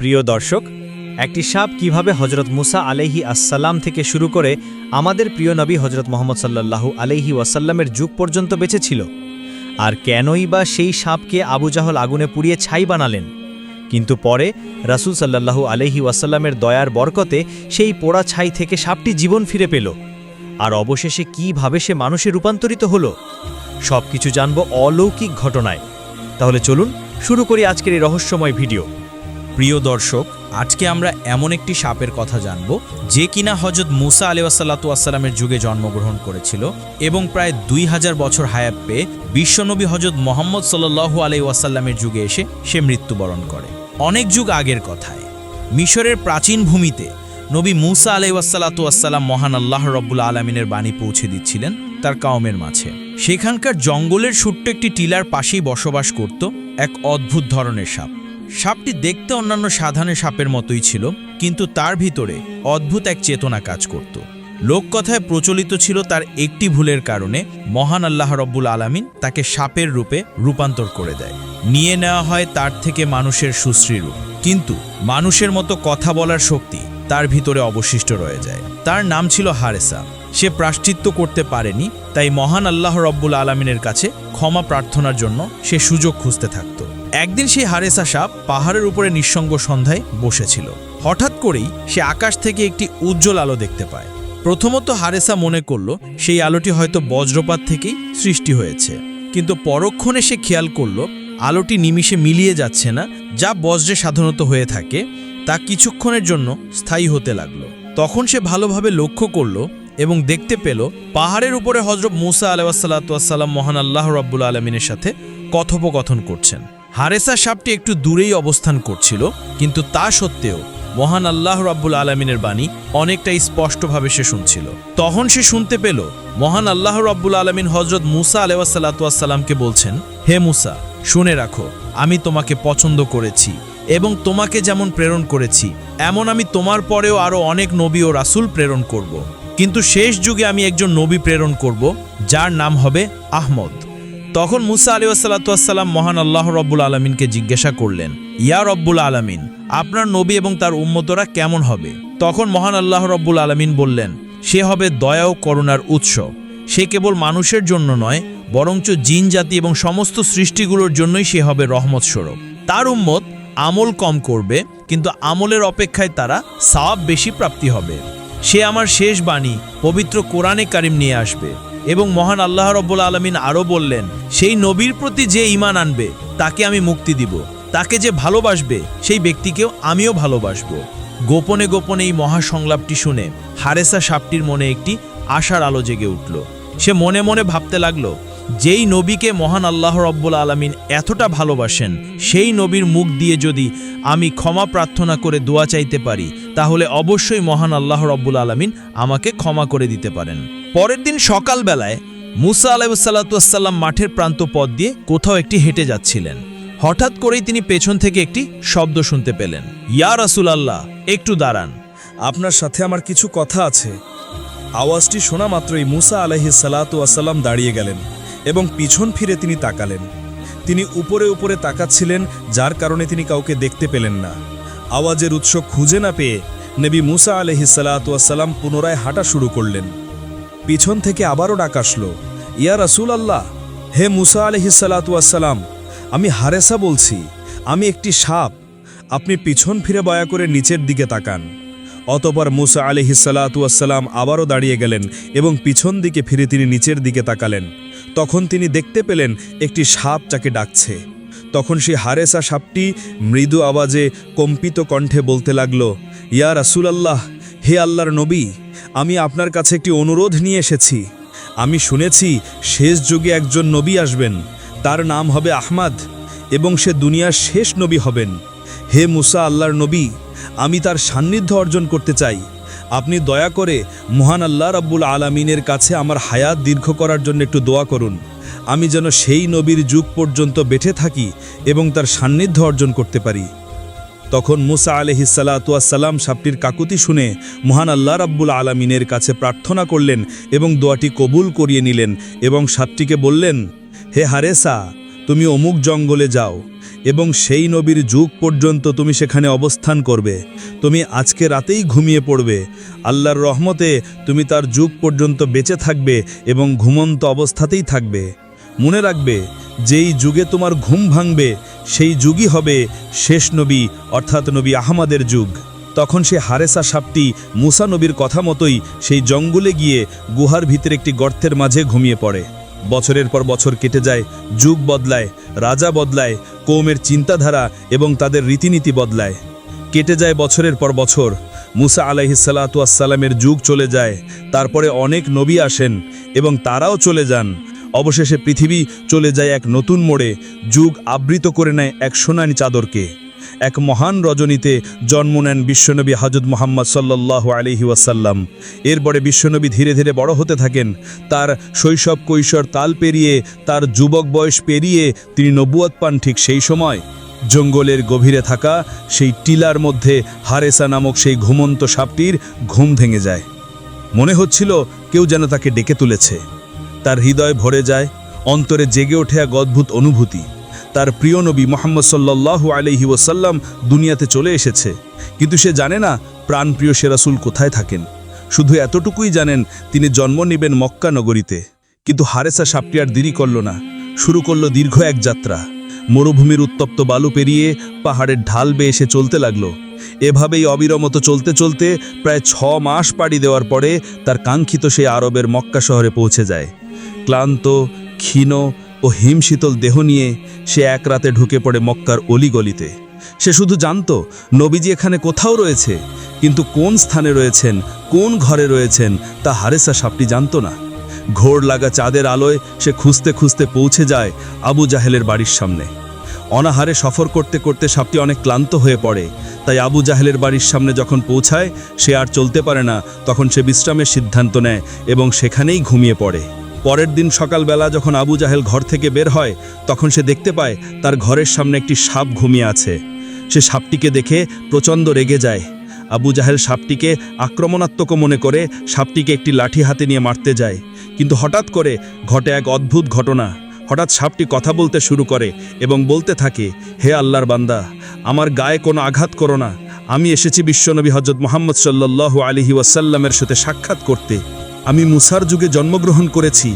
প্রিয় দর্শক, একটি সাপ কিভাবে হজরত মুসা আলাইহি আসসালাম থেকে শুরু করে আমাদের প্রিয় নবী হজরত মোহাম্মদ সাল্লাল্লাহু আলাইহি ওয়াসাল্লামের যুগ পর্যন্ত বেঁচে ছিল, আর কেনই বা সেই সাপকে আবু জাহল আগুনে পুড়িয়ে ছাই বানালেন। কিন্তু পরে রাসূল সাল্লাল্লাহু আলাইহি ওয়াসাল্লামের দয়ার বরকতে সেই পোড়া ছাই থেকে সাপটি জীবন ফিরে পেল, আর অবশেষে কিভাবে সে মানুষে রূপান্তরিত হলো, সবকিছু জানব অলৌকিক ঘটনায়। তাহলে চলুন শুরু করি আজকের এই রহস্যময় ভিডিও। প্রিয় দর্শক, আজকে আমরা এমন একটি সাপের কথা জানব যে কিনা হযরত মুসা আলাইহিসসালামের যুগে জন্মগ্রহণ করেছিল এবং প্রায় 2000 বছর হায়াত পেয়ে বিশ্বনবী হযরত মুহাম্মদ সাল্লাল্লাহু আলাইহি ওয়াসাল্লামের যুগে এসে সে মৃত্যুবরণ করে। অনেক যুগ আগের কথায় মিশরের প্রাচীন ভূমিতে নবী মুসা আলাইহিসসালাম মহান আল্লাহ রাব্বুল আলামিনের বাণী পৌঁছে দিচ্ছিলেন তার কওমের মাঝে। সেখানকার জঙ্গলের ছোট্ট একটি টিলার পাশেই বসবাস করত এক অদ্ভুত ধরনের সাপ। সাপটি দেখতে অন্যান্য সাধারণ সাপের মতোই ছিল, কিন্তু তার ভিতরে অদ্ভুত এক চেতনা কাজ করত। লোককথায় প্রচলিত ছিল তার একটি ভুলের কারণে মহান আল্লাহ রাব্বুল আলামিন তাকে সাপের রূপে রূপান্তর করে দেয়। নিয়ে নেওয়া হয় তার থেকে মানুষের সুশ্রী রূপ, কিন্তু মানুষের মতো কথা বলার শক্তি তার ভিতরে অবশিষ্ট রয়ে যায়। তার নাম ছিল হারেসা। সে প্রায়শ্চিত্ত করতে পারেনি, তাই মহান আল্লাহ রাব্বুল আলামিনের কাছে ক্ষমা প্রার্থনার জন্য সে সুযোগ খুঁজতে থাকত। একদিন সেই হারেসা সাপ পাহাড়ের উপরে নিঃসঙ্গ সন্ধ্যায় বসেছিল। হঠাৎ করেই সে আকাশ থেকে একটি উজ্জ্বল আলো দেখতে পায়। প্রথমত হারেসা মনে করল সেই আলোটি হয়তো বজ্রপাত থেকেই সৃষ্টি হয়েছে, কিন্তু পরক্ষণে সে খেয়াল করল আলোটি নিমিষে মিলিয়ে যাচ্ছে না। যা বজ্রে সাধারণত হয়ে থাকে তা কিছুক্ষণের জন্য স্থায়ী হতে লাগলো। তখন সে ভালোভাবে লক্ষ্য করল এবং দেখতে পেল পাহাড়ের উপরে হযরত মুসা আলাইহিসসালাম মহান আল্লাহ রাব্বুল আলামিনের সাথে কথোপকথন করছেন। হারেসা সাপটি একটু দূরেই অবস্থান করছিল, কিন্তু তা সত্ত্বেও মহান আল্লাহ রাব্বুল আলামিনের বাণী অনেকটা স্পষ্টভাবে সে শুনছিল। তখন সে শুনতে পেল মহান আল্লাহ রাব্বুল আলামিন হযরত মুসা আলাইহিসসালামকে বলছেন, হে মুসা, শুনে রাখো, আমি তোমাকে পছন্দ করেছি এবং তোমাকে যেমন প্রেরণ করেছি এমন আমি তোমার পরেও আরও অনেক নবী ও রাসূল প্রেরণ করব। কিন্তু শেষ যুগে আমি একজন নবী প্রেরণ করব যার নাম হবে আহমদ। তখন মুসা আলাইহিসসালাম মহান আল্লাহ রাব্বুল আলামিনকে জিজ্ঞাসা করলেন, ইয়া রব্বুল আলামিন, আপনার নবী এবং তার উম্মতরা কেমন হবে? তখন মহান আল্লাহ রাব্বুল আলামিন বললেন, সে হবে দয়া ও করুণার উৎস। সে কেবল মানুষের জন্য নয়, বরঞ্চ জিন জাতি এবং সমস্ত সৃষ্টিগুলোর জন্যই সে হবে রহমত স্বরূপ। তার উম্মত আমল কম করবে, কিন্তু আমলের অপেক্ষায় তারা সওয়াব বেশি প্রাপ্তি হবে। সে আমার শেষ বাণী পবিত্র কোরআনে কারিম নিয়ে আসবে। এবং মহান আল্লাহ রাব্বুল আলামিন আরও বললেন, সেই নবীর প্রতি যে ঈমান আনবে তাকে আমি মুক্তি দিব, তাকে যে ভালোবাসবে সেই ব্যক্তিকেও আমিও ভালোবাসব। গোপনে গোপনে এই মহাসংলাপটি শুনে হারেসা সাপটির মনে একটি আশার আলো জেগে উঠল। সে মনে মনে ভাবতে লাগলো, যেই নবীকে মহান আল্লাহ রাব্বুল আলামিন এতটা ভালোবাসেন, সেই নবীর মুখ দিয়ে যদি আমি ক্ষমা প্রার্থনা করে দোয়া চাইতে পারি, তাহলে অবশ্যই মহান আল্লাহ রাব্বুল আলামিন আমাকে ক্ষমা করে দিতে পারেন। পরের দিন সকালবেলায় মুসা আলাইহিসসালাম মাঠের প্রান্ত পথ দিয়ে কোথাও একটি হেঁটে যাচ্ছিলেন। হঠাৎ করেই তিনি পেছন থেকে একটি শব্দ শুনতে পেলেন, ইয়া রাসূলুল্লাহ, একটু দাঁড়ান, আপনার সাথে আমার কিছু কথা আছে। আওয়াজটি শোনা মাত্রই মুসা আলাইহিসসালাম দাঁড়িয়ে গেলেন এবং পিছন ফিরে তিনি তাকালেন। তিনি উপরে উপরে তাকাচ্ছিলেন, যার কারণে তিনি কাউকে দেখতে পেলেন না। আওয়াজের উৎস খুঁজে না পেয়ে নবী মুসা আলাইহিসসালাম পুনরায় হাঁটা শুরু করলেন। পিছন থেকে আবারও ডাক আসলো, ইয়া রাসূলুল্লাহ, হে মুসা আলাইহিসসালাম, আমি হারেসা বলছি, আমি একটি সাপ। আপনি পিছন ফিরে দয়া করে নিচের দিকে তাকান। অতঃপর মুসা আলাইহিসসালাম আবারও দাঁড়িয়ে গেলেন এবং পিছন দিকে ফিরে তিনি নিচের দিকে তাকালেন। তখন তিনি দেখতে পেলেন একটি সাপ তাকে ডাকছে। তখন সেই হারেসা সাপটি মৃদু আওয়াজে কম্পিত কণ্ঠে বলতে লাগল, ইয়া রাসূলুল্লাহ, হে আল্লাহর নবী, আমি আপনার কাছে একটি অনুরোধ নিয়ে এসেছি। আমি শুনেছি শেষ যুগে একজন নবী আসবেন, তার নাম হবে আহমদ এবং সে দুনিয়ার শেষ নবী হবেন। হে মুসা, আল্লাহর নবী, আমি তার সান্নিধ্য অর্জন করতে চাই। আপনি দয়া করে মহান আল্লাহ রাব্বুল আলামিনের কাছে আমার হায়াত দীর্ঘ করার জন্য একটু দোয়া করুন, আমি যেন সেই নবীর যুগ পর্যন্ত বেঁচে থাকি এবং তার সান্নিধ্য অর্জন করতে পারি। তখন মুসা আলাইহিসসালাম সাপটির কাকুতি শুনে মহান আল্লাহ রাব্বুল আলামিনের কাছে প্রার্থনা করলেন এবং দোয়াটি কবুল করিয়ে নিলেন এবং সাপটিকে বললেন, হে হারেসা, তুমি অমুক জঙ্গলে যাও এবং সেই নবীর যুগ পর্যন্ত তুমি সেখানে অবস্থান করবে। তুমি আজকে রাতেই ঘুমিয়ে পড়বে। আল্লাহর রহমতে তুমি তার যুগ পর্যন্ত বেঁচে থাকবে এবং ঘুমন্ত অবস্থাতেই থাকবে। মনে রাখবে, যেই যুগে তোমার ঘুম ভাঙবে সেই যুগই হবে শেষ নবী অর্থাৎ নবী আহমদের যুগ। তখন সে হারেসা সাপটি মুসা নবীর কথা মতোই সেই জঙ্গলে গিয়ে গুহার ভিতরে একটি গর্তের মাঝে ঘুমিয়ে পড়ে। বছরের পর বছর কেটে যায়, যুগ বদলায়, রাজা বদলায়, কৌমের চিন্তাধারা এবং তাদের রীতিনীতি বদলায়। কেটে যায় বছরের পর বছর, মুসা আলাইহিসসালাতু ওয়াসসালামের যুগ চলে যায়। তারপরে অনেক নবী আসেন এবং তারাও চলে যান। অবশেষে পৃথিবী চলে যায় এক নতুন মোড়ে, যুগ আবৃত করে নেয় এক সোনালী চাদরকে। এক মহান রজনীতে জন্ম নেন বিশ্বনবী হযরত মুহাম্মদ সাল্লাল্লাহু আলাইহি ওয়াসাল্লাম। এরপরে বিশ্বনবী ধীরে ধীরে বড় হতে থাকেন। তার শৈশব কৈশোর তাল পেরিয়ে, তার যুবক বয়স পেরিয়ে তিনি নবুয়ত পান। ঠিক সেই সময় জঙ্গলের গভীরে থাকা সেই টিলার মধ্যে হারেসা নামক সেই ঘুমন্ত সাপটির ঘুম ভেঙে যায়। মনে হচ্ছিল কেউ যেন তাকে ডেকে তুলেছে। তার হৃদয় ভরে যায়, অন্তরে জেগে ওঠে এক অদ্ভুত অনুভূতি। তার প্রিয় নবী মুহাম্মদ সাল্লাল্লাহু আলাইহি ওয়াসাল্লাম দুনিয়াতে চলে এসেছে, কিন্তু সে জানে না প্রাণপ্রিয় সে রাসূল কোথায় থাকেন। শুধু এতটুকুই জানেন তিনি জন্ম নেবেন মক্কা নগরীতে। কিন্তু হারেসা সাপটি আর দেরি করল না, শুরু করল দীর্ঘ এক যাত্রা। মরুভূমির উত্তপ্ত বালু পেরিয়ে পাহাড়ের ঢাল বেয়ে সে চলতে লাগলো। এভাবেই অবিরমত চলতে চলতে প্রায় 6 মাস পাড়ি দেওয়ার পরে তার কাঙ্ক্ষিত সেই আরবের মক্কা শহরে পৌঁছে যায়। ক্লান্ত, ক্ষীণ ও হিমশীতল দেহ নিয়ে সে এক রাতে ঢুকে পড়ে মক্কার অলিগলিতে। সে শুধু জানতো নবীজি এখানে কোথাও রয়েছে, কিন্তু কোন স্থানে রয়েছেন, কোন ঘরে রয়েছেন তা হারেসা সাপটি জানতো না। ঘোর লাগা চাঁদের আলোয় সে খুঁজতে খুঁজতে পৌঁছে যায় আবু জাহেলের বাড়ির সামনে। অনাহারে সফর করতে করতে সাপটি অনেক ক্লান্ত হয়ে পড়ে। তাই আবু জাহেলের বাড়ির সামনে যখন পৌঁছায় সে আর চলতে পারে না। তখন সে বিশ্রামের সিদ্ধান্ত নেয় এবং সেখানেই ঘুমিয়ে পড়ে। পরের দিন সকালবেলা যখন আবু জাহেল ঘর থেকে বের হয়, তখন সে দেখতে পায় তার ঘরের সামনে একটি সাপ ঘুমিয়ে আছে। সে সাপটিকে দেখে প্রচণ্ড রেগে যায়। আবু জাহেল সাপটিকে আক্রমণাত্মক মনে করে সাপটিকে একটি লাঠি হাতে নিয়ে মারতে যায়। কিন্তু হঠাৎ করে ঘটে এক অদ্ভুত ঘটনা। হঠাৎ সাপটি কথা বলতে শুরু করে এবং বলতে থাকে, হে আল্লাহর বান্দা, আমার গায়ে কোনো আঘাত করো না। আমি এসেছি বিশ্বনবী হযরত মুহাম্মদ সাল্লাল্লাহু আলাইহি ওয়াসাল্লামের সাথে সাক্ষাৎ করতে। আমি মুসার যুগে জন্মগ্রহণ করেছি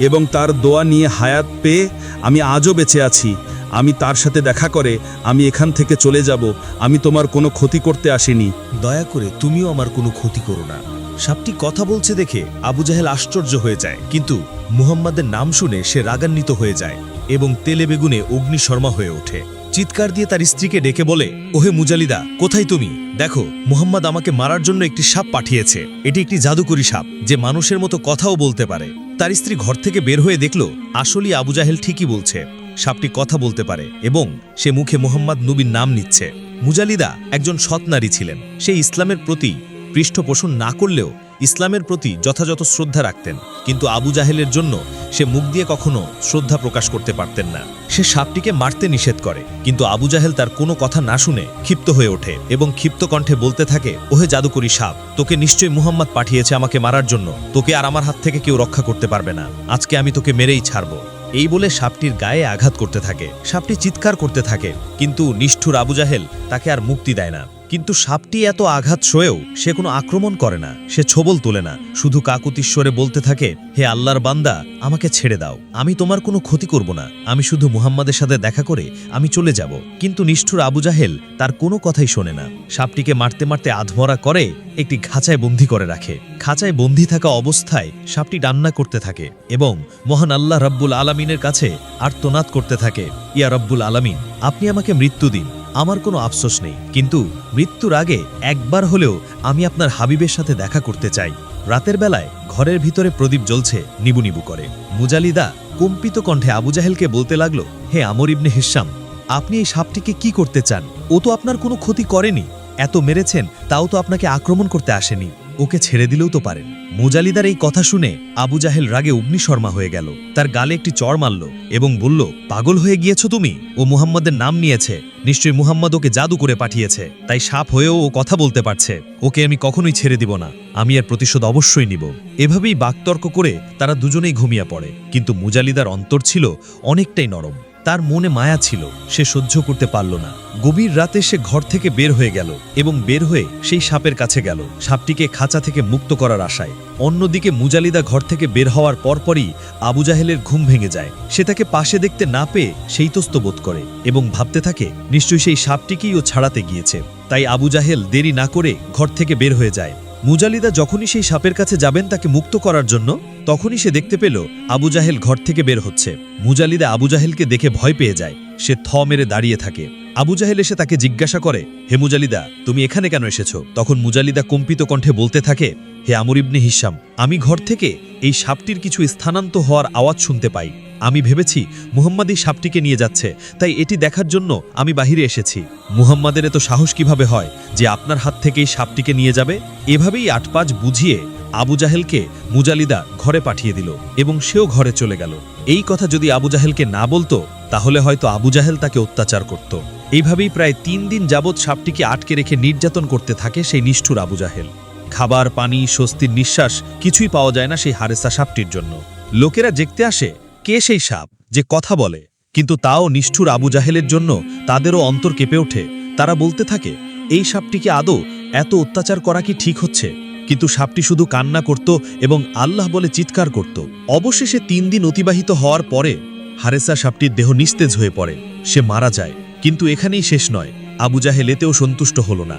এবং তার দোয়া নিয়ে হায়াত পেয়ে আমি আজও বেঁচে আছি। আমি তার সাথে দেখা করে আমি এখান থেকে চলে যাব। আমি তোমার কোনো ক্ষতি করতে আসিনি। দয়া করে তুমিও আমার কোনো ক্ষতি করো না। সাপটি কথা বলছে দেখে আবু জাহেল আশ্চর্য হয়ে যায়, কিন্তু মুহাম্মাদের নাম শুনে সে রাগান্বিত হয়ে যায় এবং তেলে বেগুনে অগ্নিশর্মা হয়ে ওঠে। চিৎকার দিয়ে তার স্ত্রীকে ডেকে বলে, ওহে মুজালিদা, কোথায় তুমি? দেখো, মুহাম্মদ আমাকে মারার জন্য একটি সাপ পাঠিয়েছে। এটি একটি জাদুকরী সাপ যে মানুষের মতো কথাও বলতে পারে। তার স্ত্রী ঘর থেকে বের হয়ে দেখল আসলেই আবু জাহেল ঠিকই বলছে, সাপটি কথা বলতে পারে এবং সে মুখে মুহাম্মদ নবীর নাম নিচ্ছে। মুজালিদা একজন সৎ নারী ছিলেন। সে ইসলামের প্রতি পৃষ্ঠপোষণ না করলেও ইসলামের প্রতি যথাযথ শ্রদ্ধা রাখতেন, কিন্তু আবু জাহেলের জন্য সে মুখ দিয়ে কখনো শ্রদ্ধা প্রকাশ করতে পারতেন না। সে সাপটিকে মারতে নিষেধ করে, কিন্তু আবু জাহেল তার কোনো কথা না শুনে ক্ষিপ্ত হয়ে ওঠে এবং ক্ষিপ্ত কণ্ঠে বলতে থাকে, ওহে জাদুকরী সাপ, তোকে নিশ্চয়ই মুহাম্মদ পাঠিয়েছে আমাকে মারার জন্য। তোকে আর আমার হাত থেকে কেউ রক্ষা করতে পারবে না। আজকে আমি তোকে মেরেই ছাড়ব। এই বলে সাপটির গায়ে আঘাত করতে থাকে। সাপটি চিৎকার করতে থাকে, কিন্তু নিষ্ঠুর আবু জাহেল তাকে আর মুক্তি দেয় না। কিন্তু সাপটি এত আঘাত সয়েও সে কোনো আক্রমণ করে না, সে ছোবল তোলে না, শুধু কাকুতিশ্বরে বলতে থাকে, হে আল্লাহর বান্দা, আমাকে ছেড়ে দাও। আমি তোমার কোনো ক্ষতি করব না। আমি শুধু মুহাম্মাদের সাথে দেখা করে আমি চলে যাব। কিন্তু নিষ্ঠুর আবু জাহেল তার কোনো কথাই শোনে না। সাপটিকে মারতে মারতে আধমরা করে একটি খাঁচায় বন্দী করে রাখে। খাঁচায় বন্দী থাকা অবস্থায় সাপটি রান্না করতে থাকে এবং মহান আল্লাহ রব্বুল আলামিনের কাছে আর্তনাদ করতে থাকে, ইয়া রব্বুল আলামিন, আপনি আমাকে মৃত্যু দিন। আমার কোনো আফসোস নেই, কিন্তু মৃত্যুর আগে একবার হলেও আমি আপনার হাবিবের সাথে দেখা করতে চাই। রাতের বেলায় ঘরের ভিতরে প্রদীপ জ্বলছে নিবু নিবু করে। মুজালিদা কম্পিত কণ্ঠে আবু জাহেলকে বলতে লাগলো, হে আমর ইবনে হিশাম, আপনি এই সাপটিকে কি করতে চান? ও তো আপনার কোনো ক্ষতি করেনি। এত মেরেছেন, তাও তো আপনাকে আক্রমণ করতে আসেনি। ওকে ছেড়ে দিলেও তো পারেন। মুজালিদার এই কথা শুনে আবু জাহেল রাগে অগ্নিশর্মা হয়ে গেল। তার গালে একটি চড় মারল এবং বলল, পাগল হয়ে গিয়েছো তুমি? ও মুহাম্মাদের নাম নিয়েছে। নিশ্চয়ই মুহাম্মদ ওকে জাদু করে পাঠিয়েছে, তাই সাপ হয়েও ও কথা বলতে পারছে। ওকে আমি কখনোই ছেড়ে দিব না। আমি এর প্রতিশোধ অবশ্যই নিব। এভাবেই বাকতর্ক করে তারা দুজনেই ঘুমিয়ে পড়ে। কিন্তু মুজালিদার অন্তর ছিল অনেকটাই নরম। তার মনে মায়া ছিল, সে সহ্য করতে পারল না। গভীর রাতে সে ঘর থেকে বের হয়ে গেল এবং বের হয়ে সেই সাপের কাছে গেল, সাপটিকে খাঁচা থেকে মুক্ত করার আশায়। অন্যদিকে মুজালিদা ঘর থেকে বের হওয়ার পরপরই আবু জাহেলের ঘুম ভেঙে যায়। সে তাকে পাশে দেখতে না পেয়ে সেইতস্ত বোধ করে এবং ভাবতে থাকে নিশ্চয়ই সেই সাপটিকেই ও ছাড়াতে গিয়েছে। তাই আবু জাহেল দেরি না করে ঘর থেকে বের হয়ে যায়। মুজালিদা যখনই সেই সাপের কাছে যাবেন তাকে মুক্ত করার জন্য, তখনই সে দেখতে পেল আবু জাহেল ঘর থেকে বের হচ্ছে। মুজালিদা আবু জাহেলকে দেখে ভয় পেয়ে যায়। সে থ মেরে দাঁড়িয়ে থাকে। আবু জাহেল এসে তাকে জিজ্ঞাসা করে, হে মুজালিদা, তুমি এখানে কেন এসেছো? তখন মুজালিদা কম্পিত কণ্ঠে বলতে থাকে, হে আমর ইবনে হিশাম, আমি ঘর থেকে এই সাপটির কিছু স্থানান্তর হওয়ার আওয়াজ শুনতে পাই। আমি ভেবেছি মুহাম্মদ এই সাপটিকে নিয়ে যাচ্ছে, তাই এটি দেখার জন্য আমি বাহিরে এসেছি। মুহাম্মাদের এত সাহস কিভাবে হয় যে আপনার হাত থেকে এই সাপটিকে নিয়ে যাবে? এভাবেই আটপাজ বুঝিয়ে আবু জাহেলকে মুজালিদা ঘরে পাঠিয়ে দিল এবং সেও ঘরে চলে গেল। এই কথা যদি আবু জাহেলকে না বলতো তাহলে হয়তো আবু জাহেল তাকে অত্যাচার করত। এইভাবেই প্রায় 3 দিন যাবৎ সাপটিকে আটকে রেখে নির্যাতন করতে থাকে সেই নিষ্ঠুর আবু জাহেল। খাবার, পানি, স্বস্তির নিঃশ্বাস কিছুই পাওয়া যায় না সেই হারেসা সাপটির জন্য। লোকেরা দেখতে আসে কে সেই সাপ যে কথা বলে, কিন্তু তাও নিষ্ঠুর আবু জাহেলের জন্য তাদেরও অন্তর কেঁপে ওঠে। তারা বলতে থাকে, এই সাপটিকে আদৌ এত অত্যাচার করা কি ঠিক হচ্ছে? কিন্তু সাপটি শুধু কান্না করত এবং আল্লাহ বলে চিৎকার করত। অবশেষে 3 দিন অতিবাহিত হওয়ার পরে হারেসা সাপটির দেহ নিস্তেজ হয়ে পড়ে, সে মারা যায়। কিন্তু এখানেই শেষ নয়, আবু জাহেল এতেও সন্তুষ্ট হল না।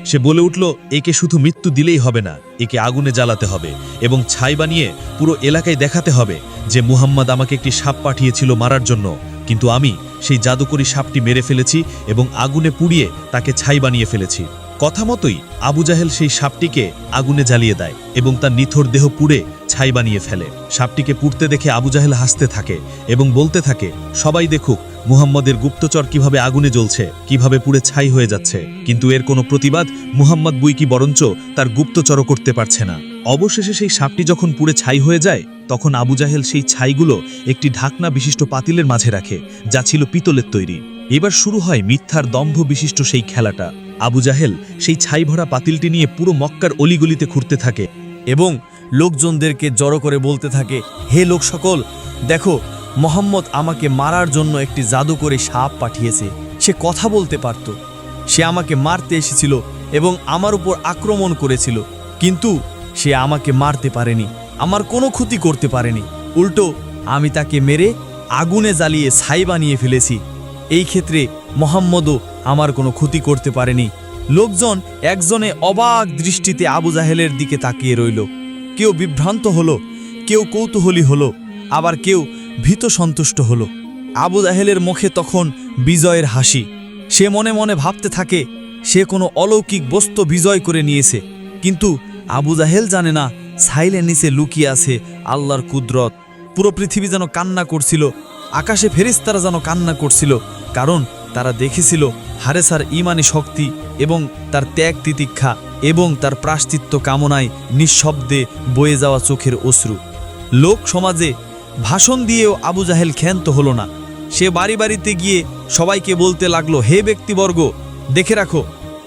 সে বলে উঠল, একে শুধু মৃত্যু দিলেই হবে না, একে আগুনে জ্বালাতে হবে এবং ছাই বানিয়ে পুরো এলাকায় দেখাতে হবে যে মুহাম্মদ আমাকে একটি সাপ পাঠিয়েছিল মারার জন্য, কিন্তু আমি সেই জাদুকরী সাপটি মেরে ফেলেছি এবং আগুনে পুড়িয়ে তাকে ছাই বানিয়ে ফেলেছি। কথা মতোই আবু জাহেল সেই সাপটিকে আগুনে জ্বালিয়ে দেয় এবং তার নিথর দেহ পুড়ে ছাই বানিয়ে ফেলে। সাপটিকে পুড়তে দেখে আবু জাহেল হাসতে থাকে এবং বলতে থাকে, সবাই দেখুক মুহাম্মদের গুপ্তচর কিভাবে আগুনে জ্বলছে, কিভাবে পুড়ে ছাই হয়ে যাচ্ছে। কিন্তু এর কোনো প্রতিবাদ মুহাম্মদ বুইকি বরঞ্চ তার গুপ্তচরও করতে পারছে না। অবশেষে সেই সাপটি যখন পুড়ে ছাই হয়ে যায় তখন আবু জাহেল সেই ছাইগুলো একটি ঢাকনা বিশিষ্ট পাতিলের মাঝে রাখে, যা ছিল পিতলের তৈরি। এবার শুরু হয় মিথ্যার দম্ভ বিশিষ্ট সেই খেলাটা। আবু জাহেল সেই ছাই ভরা পাতিলটি নিয়ে পুরো মক্কার অলিগলিতে ঘুরতে থাকে এবং লোকজনদেরকে জড়ো করে বলতে থাকে, হে লোক সকল, দেখো মোহাম্মদ আমাকে মারার জন্য একটি জাদুকরী সাপ পাঠিয়েছে। সে কথা বলতে পারত, সে আমাকে মারতে এসেছিল এবং আমার উপর আক্রমণ করেছিল, কিন্তু সে আমাকে মারতে পারেনি, আমার কোনো ক্ষতি করতে পারেনি। উল্টো আমি তাকে মেরে আগুনে জ্বালিয়ে ছাই বানিয়ে ফেলেছি। এই ক্ষেত্রে মোহাম্মদও আমার কোনো ক্ষতি করতে পারেনি। লোকজন একজনে অবাক দৃষ্টিতে আবু জাহেলের দিকে তাকিয়ে রইল। কেউ বিভ্রান্ত হলো, কেউ কৌতূহলী হলো, আবার কেউ ভীত সন্তুষ্ট হলো। আবু জাহেলের মুখে তখন বিজয়ের হাসি। সে মনে মনে ভাবতে থাকে সে কোনো অলৌকিক বস্তু বিজয় করে নিয়েছে, কিন্তু আবু জাহেল জানে না ছাইলের নিচে লুকিয়ে আছে আল্লাহর কুদরত। পুরো পৃথিবী যেন কান্না করছিল, আকাশে ফেরেশতারা যেন কান্না করছিল, কারণ তারা দেখেছিল হারেসার ঈমানি শক্তি এবং তার ত্যাগ তিতিক্ষা এবং তার প্রায়শ্চিত্ত কামনায় নিঃশব্দে বয়ে যাওয়া চোখের অশ্রু। লোক সমাজে ভাষণ দিয়েও আবু জাহেল ক্ষান্ত হলো না। সে বাড়ি বাড়িতে গিয়ে সবাইকে বলতে লাগলো, হে ব্যক্তিবর্গ, দেখে রাখো,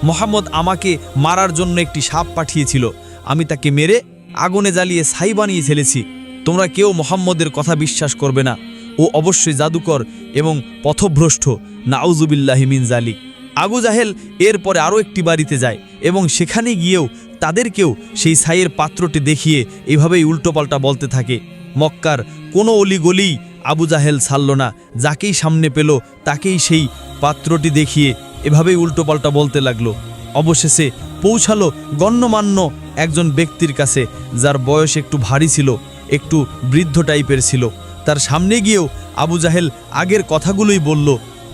মোহাম্মদ আমাকে মারার জন্য একটি সাপ পাঠিয়েছিল, আমি তাকে মেরে আগুনে জ্বালিয়ে ছাই বানিয়ে ফেলেছি। তোমরা কেউ মোহাম্মদের কথা বিশ্বাস করবে না, ও অবশ্যই জাদুকর এবং পথভ্রষ্ট, নাউজুবিল্লাহি মিন জালিক। আবু জাহেল এরপরে আরও একটি বাড়িতে যায় এবং সেখানে গিয়েও তাদেরকেও সেই ছাইয়ের পাত্রটি দেখিয়ে এভাবেই উল্টোপাল্টা বলতে থাকে। মক্কার কোনো অলিগলি আবু জাহেল ছাড়ল না, যাকেই সামনে পেল তাকেই সেই পাত্রটি দেখিয়ে এভাবেই উল্টোপাল্টা বলতে লাগলো। অবশেষে পৌঁছালো গণ্যমান্য একজন ব্যক্তির কাছে, যার বয়স একটু ভারী ছিল, একটু বৃদ্ধ টাইপের ছিল। তার সামনে গিয়েও আবু জাহেল আগের কথাগুলোই বলল,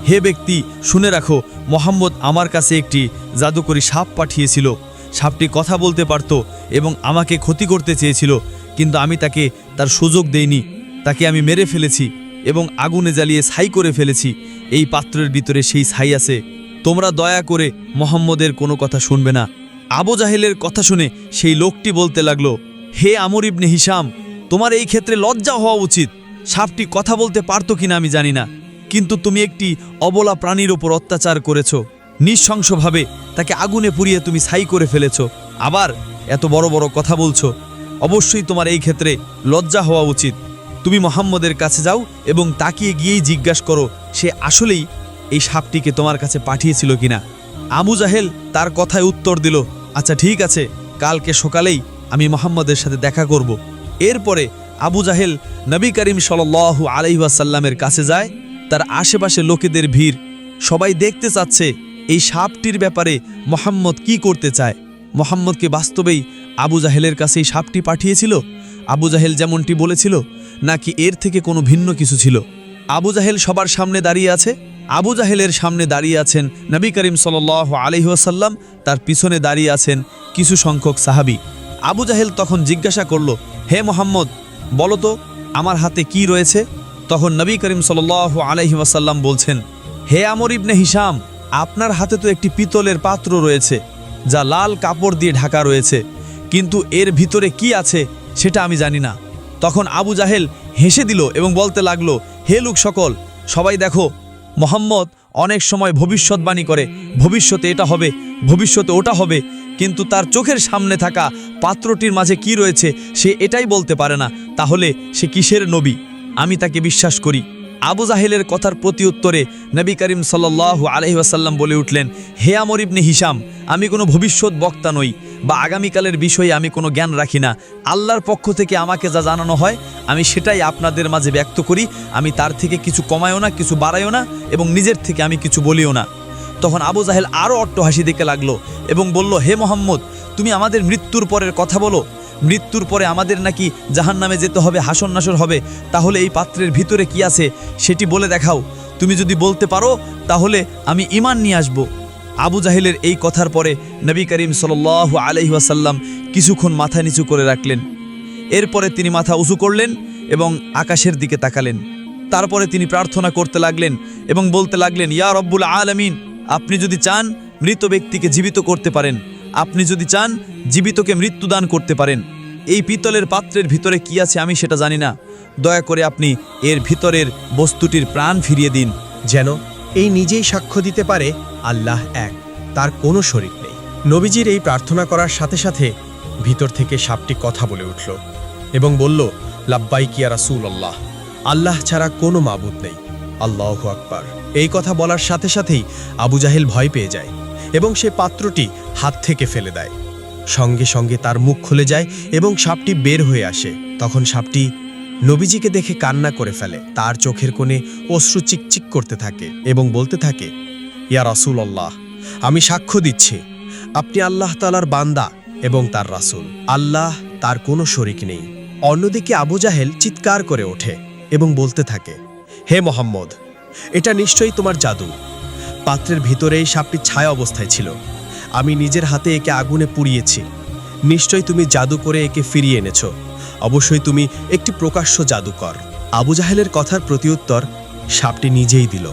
হে ব্যক্তি, শুনে রাখো, মোহাম্মদ আমার কাছে একটি জাদুকরী সাপ পাঠিয়েছিল। সাপটি কথা বলতে পারত এবং আমাকে ক্ষতি করতে চেয়েছিল, কিন্তু আমি তাকে তার সুযোগ দেইনি। তাকে আমি মেরে ফেলেছি এবং আগুনে জ্বালিয়ে ছাই করে ফেলেছি। এই পাত্রের ভিতরে সেই ছাই আছে। তোমরা দয়া করে মোহাম্মদের কোনো কথা শুনবে না। আবু জাহেলের কথা শুনে সেই লোকটি বলতে লাগলো, হে আমর ইবনে হিশাম, তোমার এই ক্ষেত্রে লজ্জা হওয়া উচিত। সাপটি কথা বলতে পারতো কিনা আমি জানি না, কিন্তু তুমি একটি অবলা প্রাণীর ওপর অত্যাচার করেছ। নৃশংসভাবে তাকে আগুনে পুড়িয়ে তুমি ছাই করে ফেলেছ, আবার এত বড় বড় কথা বলছো। অবশ্যই তোমার এই ক্ষেত্রে লজ্জা হওয়া উচিত। তুমি মুহাম্মদের কাছে যাও এবং তাকিয়ে গিয়েই জিজ্ঞাসা করো সে আসলেই এই সাপটিকে তোমার কাছে পাঠিয়েছিল কিনা। আবু জাহেল তার কথায় উত্তর দিল, আচ্ছা ঠিক আছে, কালকে সকালেই আমি মুহাম্মদের সাথে দেখা করব। এরপরে আবু জাহেল নবী করিম সাল্লাল্লাহু আলাইহি ওয়াসাল্লামের কাছে যায়। তার আশেপাশে লোকেদের ভিড়, সবাই দেখতে চাচ্ছে এই সাপটির ব্যাপারে মুহাম্মদ কি করতে চায়। মুহাম্মদকে বাস্তবেই আবু জাহেলের কাছে এই সাপটি পাঠিয়েছিল, আবু জাহেল যেমনটি বলেছিল, নাকি এর থেকে কোনো ভিন্ন কিছু ছিল। আবু জাহেল সবার সামনে দাঁড়িয়ে আছে। আবু জাহেলের সামনে দাঁড়িয়ে আছেন নবী করিম সাল্লাল্লাহু আলাইহি ওয়াসাল্লাম, তার পিছনে দাঁড়িয়ে আছেন কিছু সংখ্যক সাহাবী। আবু জাহেল তখন জিজ্ঞাসা করল, হে মুহাম্মদ, বলো তো আমার হাতে কি রয়েছে? তখন নবী করিম সাল্লাল্লাহু আলাইহি ওয়াসাল্লাম বলছেন, হে আমর ইবনে হিশাম, আপনার হাতে তো একটি পিতলের পাত্র রয়েছে যা লাল কাপড় দিয়ে ঢাকা রয়েছে, কিন্তু এর ভিতরে কি আছে সেটা আমি জানি না। তখন আবু জাহেল হেসে দিল এবং বলতে লাগলো, হে লোক সকল, সবাই দেখো, মুহাম্মদ অনেক সময় ভবিষ্যৎবাণী করে, ভবিষ্যতে এটা হবে, ভবিষ্যতে ওটা হবে, কিন্তু তার চোখের সামনে থাকা পাত্রটির মাঝে কি রয়েছে সে এটাই বলতে পারে না। তাহলে সে কিসের নবী? আমি তাকে বিশ্বাস করি। আবু জাহেলের কথার প্রতিউত্তরে নবী করিম সাল্লাল্লাহু আলাইহি ওয়াসাল্লাম বলে উঠলেন, হে আমর ইবনে হিশাম, আমি কোনো ভবিষ্যৎ বক্তা নই বা আগামীকালের বিষয়ে আমি কোনো জ্ঞান রাখি না। আল্লাহর পক্ষ থেকে আমাকে যা জানানো হয় আমি সেটাই আপনাদের মাঝে ব্যক্ত করি। আমি তার থেকে কিছু কমায়ও না, কিছু বাড়াইও না, এবং নিজের থেকে আমি কিছু বলিও না। তখন আবু জাহেল আরও অট্টহাসি দিতে লাগলো এবং বলল, হে মুহাম্মদ, তুমি আমাদের মৃত্যুর পরের কথা বলো। মৃত্যুর পরে আমাদের নাকি জাহান্নামে যেতে হবে, হাসর নাসর হবে। তাহলে এই পাত্রের ভিতরে কি আছে সেটি বলে দেখাও। তুমি যদি বলতে পারো তাহলে আমি ঈমান নিয়ে আসব। আবু জাহেলের এই কথার পরে নবী করিম সাল্লাল্লাহু আলাইহি ওয়াসাল্লাম কিছুক্ষণ মাথা নিচু করে রাখলেন। এরপরে তিনি মাথা উঁচু করলেন এবং আকাশের দিকে তাকালেন। তারপরে তিনি প্রার্থনা করতে লাগলেন এবং বলতে লাগলেন, ইয়া রব্বুল আলামিন, আপনি যদি চান মৃত ব্যক্তিকে জীবিত করতে পারেন, আপনি যদি চান জীবিতকে মৃত্যুদান করতে পারেন। এই পিতলের পাত্রের ভিতরে কি আছে আমি সেটা জানি না, দয়া করে আপনি এর ভিতরের বস্তুটির প্রাণ ফিরিয়ে দিন। যেন এই নিজেই সাক্ষ্য দিতে পারে আল্লাহ এক, তার কোনো শরীক নেই। নবীজির এই প্রার্থনা করার সাথে সাথে ভিতর থেকে সাপটি কথা বলে উঠল এবং বলল, লাব্বাইক ইয়া রাসূলুল্লাহ, আল্লাহ ছাড়া কোনো মাবুদ নেই, আল্লাহু আকবার। এই কথা বলার সাথে সাথেই আবু জাহেল ভয় পেয়ে যায় এবং সে পাত্রটি হাত থেকে ফেলে দেয়। সঙ্গে সঙ্গে তার মুখ খুলে যায় এবং সাপটি বের হয়ে আসে। তখন সাপটি নবীজিকে দেখে কান্না করে ফেলে, তার চোখের কোণে অশ্রু চিকচিক করতে থাকে এবং বলতে থাকে, ইয়া রাসূলুল্লাহ, আমি সাক্ষ্য দিচ্ছি আপনি আল্লাহ তাআলার বান্দা এবং তার রাসূল, আল্লাহ তার কোনো শরীক নেই। অন্যদিকে আবু জাহেল চিৎকার করে ওঠে এবং বলতে থাকে, হে মুহাম্মদ, এটা নিশ্চয়ই তোমার জাদু। পাত্রের ভিতরে এই সাপটি ছায়া অবস্থায় ছিল, আমি নিজের হাতে একে আগুনে পুড়িয়েছি। নিশ্চয়ই তুমি জাদু করে একে ফিরিয়ে এনেছ, অবশ্যই তুমি একটি প্রকাশ্য জাদুকর। আবু জাহেলের কথার প্রতিউত্তর সাপটি নিজেই দিল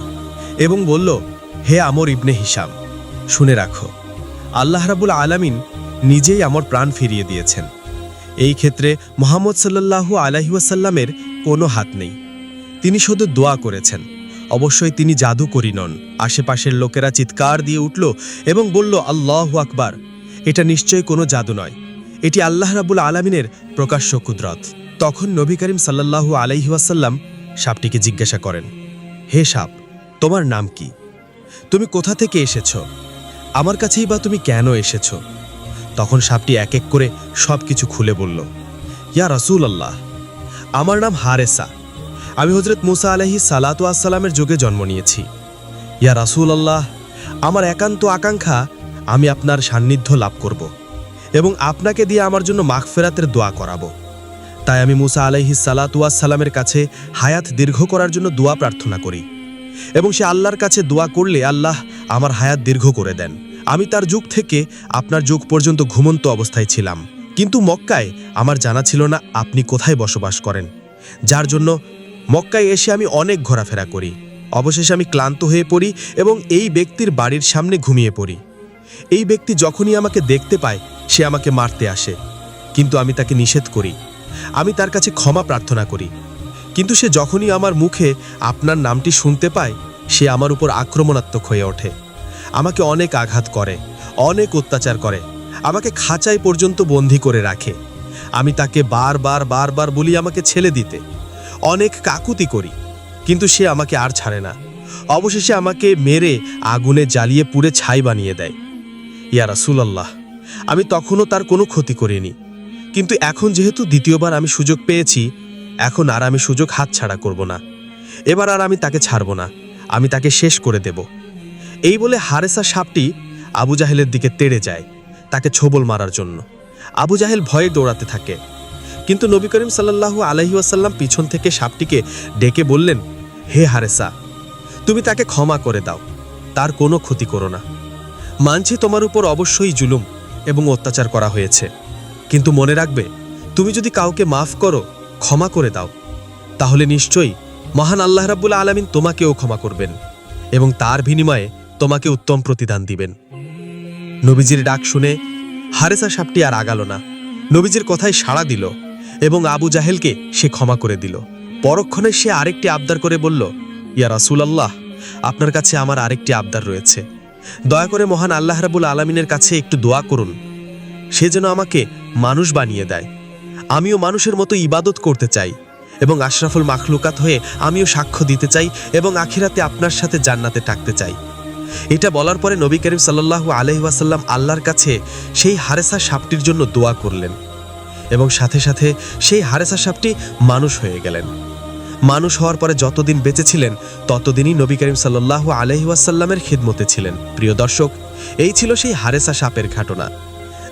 এবং বলল, হে আমর ইবনে হিশাম, শুনে রাখো, আল্লাহ রাব্বুল আলামিন নিজেই আমার প্রাণ ফিরিয়ে দিয়েছেন। এই ক্ষেত্রে মুহাম্মদ সাল্লাল্লাহু আলাইহি ওয়াসাল্লামের কোনো হাত নেই, তিনি শুধু দোয়া করেছেন। অবশ্যই তিনি জাদুকরী নন। আশেপাশের লোকেরা চিৎকার দিয়ে উঠল এবং বলল, আল্লাহু আকবার, এটা নিশ্চয়ই কোনো জাদু নয়, এটি আল্লাহ রাব্বুল আলামিনের প্রকাশ্য কুদরত। তখন নবী করিম সাল্লাল্লাহু আলাইহি ওয়াসাল্লাম সাপটিকে জিজ্ঞাসা করেন, হে সাপ, তোমার নাম কি? তুমি কোথা থেকে এসেছ? আমার কাছেই বা তুমি কেন এসেছ? তখন সাপটি এক এক করে সব কিছু খুলে বলল, ইয়া রাসূলুল্লাহ, আমার নাম হারেসা, আমি হযরত মুসা আলাইহিস সালাতু ওয়াস সালামের যুগে জন্ম নিয়েছি। ইয়া রাসূলুল্লাহ, আমার একান্ত আকাঙ্ক্ষা আমি আপনার সান্নিধ্য লাভ করব এবং আপনাকে দিয়ে আমার জন্য মাগফিরাতের দোয়া করাবো। তাই আমি মুসা আলাইহিস সালাতু ওয়াস সালামের কাছে হায়াত দীর্ঘ করার জন্য দোয়া প্রার্থনা করি এবং সে আল্লাহর কাছে দোয়া করলে আল্লাহ আমার হায়াত দীর্ঘ করে দেন। আমি তার যুগ থেকে আপনার যুগ পর্যন্ত ঘুমন্ত অবস্থায় ছিলাম, কিন্তু মক্কায় আমার জানা ছিল না আপনি কোথায় বসবাস করেন, যার জন্য মক্কায় এসে আমি অনেক ঘোরাফেরা করি। অবশেষে আমি ক্লান্ত হয়ে পড়ি এবং এই ব্যক্তির বাড়ির সামনে ঘুমিয়ে পড়ি। এই ব্যক্তি যখনই আমাকে দেখতে পায় সে আমাকে মারতে আসে, কিন্তু আমি তাকে নিষেধ করি। আমি তার কাছে ক্ষমা প্রার্থনা করি, কিন্তু সে যখনই আমার মুখে আপনার নামটি শুনতে পায় সে আমার উপর আক্রমণাত্মক হয়ে ওঠে, আমাকে অনেক আঘাত করে, অনেক অত্যাচার করে, আমাকে খাঁচায় পর্যন্ত বন্দী করে রাখে। আমি তাকে বারবার বলি আমাকে ছেড়ে দিতে। অনেক কাকুতি করি, কিন্তু সে আমাকে আর ছাড়ে না। অবশেষে আমাকে মেরে আগুনে জ্বালিয়ে পুড়ে ছাই বানিয়ে দেয়। ইয়া রাসূলুল্লাহ, আমি তখনও তার কোনো ক্ষতি করিনি, কিন্তু এখন যেহেতু দ্বিতীয়বার আমি সুযোগ পেয়েছি, এখন আর আমি সুযোগ হাতছাড়া করব না। এবার আর আমি তাকে ছাড়ব না, আমি তাকে শেষ করে দেব। এই বলে হারেসা সাপটি আবু জাহেলের দিকে তেড়ে যায় তাকে ছোবল মারার জন্য। আবু জাহেল ভয়ে দৌড়াতে থাকে, কিন্তু নবী করিম সাল্লাল্লাহু আলাইহি ওয়াসাল্লাম পিছন থেকে সাপটিকে ডেকে বললেন, হে হারেসা, তুমি তাকে ক্ষমা করে দাও, তার কোনো ক্ষতি করো না। মানছি তোমার উপর অবশ্যই জুলুম এবং অত্যাচার করা হয়েছে, কিন্তু মনে রাখবে, তুমি যদি কাউকে মাফ করো, ক্ষমা করে দাও, তাহলে নিশ্চয়ই মহান আল্লাহ রাব্বুল আলামিন তোমাকেও ক্ষমা করবেন এবং তার বিনিময়ে তোমাকে উত্তম প্রতিদান দিবেন। নবীজির ডাক শুনে হারেসা সাপটি আর আগাল না, নবীজির কথায় সাড়া দিল এবং আবু জাহেলকে সে ক্ষমা করে দিল। পরক্ষণে সে আরেকটি আবদার করে বলল, ইয়া রাসূলুল্লাহ, আপনার কাছে আমার আরেকটি আবদার রয়েছে। দয়া করে মহান আল্লাহ রাব্বুল আলামিনের কাছে একটু দোয়া করুন, সে যেন আমাকে মানুষ বানিয়ে দেয়। আমিও মানুষের মতো ইবাদত করতে চাই এবং আশরাফুল মাখলুকাত হয়ে আমিও সাক্ষ্য দিতে চাই এবং আখিরাতে আপনার সাথে জান্নাতে থাকতে চাই। এটা বলার পরে নবী করিম সাল্লাল্লাহু আলাইহি ওয়াসাল্লাম আল্লাহর কাছে সেই হারেসা সাপটির জন্য দোয়া করলেন এবং সাথে সাথে সেই হারেসা সাপটি মানুষ হয়ে গেলেন। মানুষ হওয়ার পরে যতদিন বেঁচে ছিলেন ততদিনই নবী করিম সাল্লাল্লাহু আলাইহি ওয়াসাল্লামের খিদমতে ছিলেন। প্রিয় দর্শক, এই ছিল সেই হারেসা সাপের ঘটনা,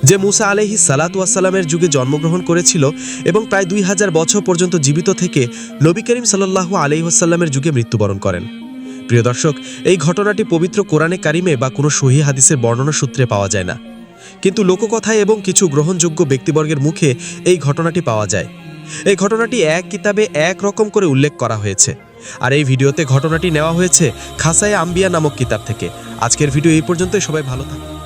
যে মুসা আলাইহিস সালাতু ওয়াসসালামের যুগে জন্মগ্রহণ করেছিল এবং প্রায় 2000 বছর পর্যন্ত জীবিত থেকে নবী করিম সাল্লাল্লাহু আলাইহি ওয়াসাল্লামের যুগে মৃত্যুবরণ করেন। প্রিয় দর্শক, এই ঘটনাটি পবিত্র কোরআনে কারিমে বা কোনো সহিহ হাদিসের বর্ণনা সূত্রে পাওয়া যায় না, কিন্তু লোককথায় এবং কিছু গ্রহণযোগ্য ব্যক্তিবর্গের মুখে এই ঘটনাটি পাওয়া যায়। এই ঘটনাটি এক কিতাবে এক রকম করে উল্লেখ করা হয়েছে, আর এই ভিডিওতে ঘটনাটি নেওয়া হয়েছে খাসায়ে আম্বিয়া নামক কিতাব থেকে। আজকের ভিডিও এই পর্যন্তই, সবাই ভালো থাকুন।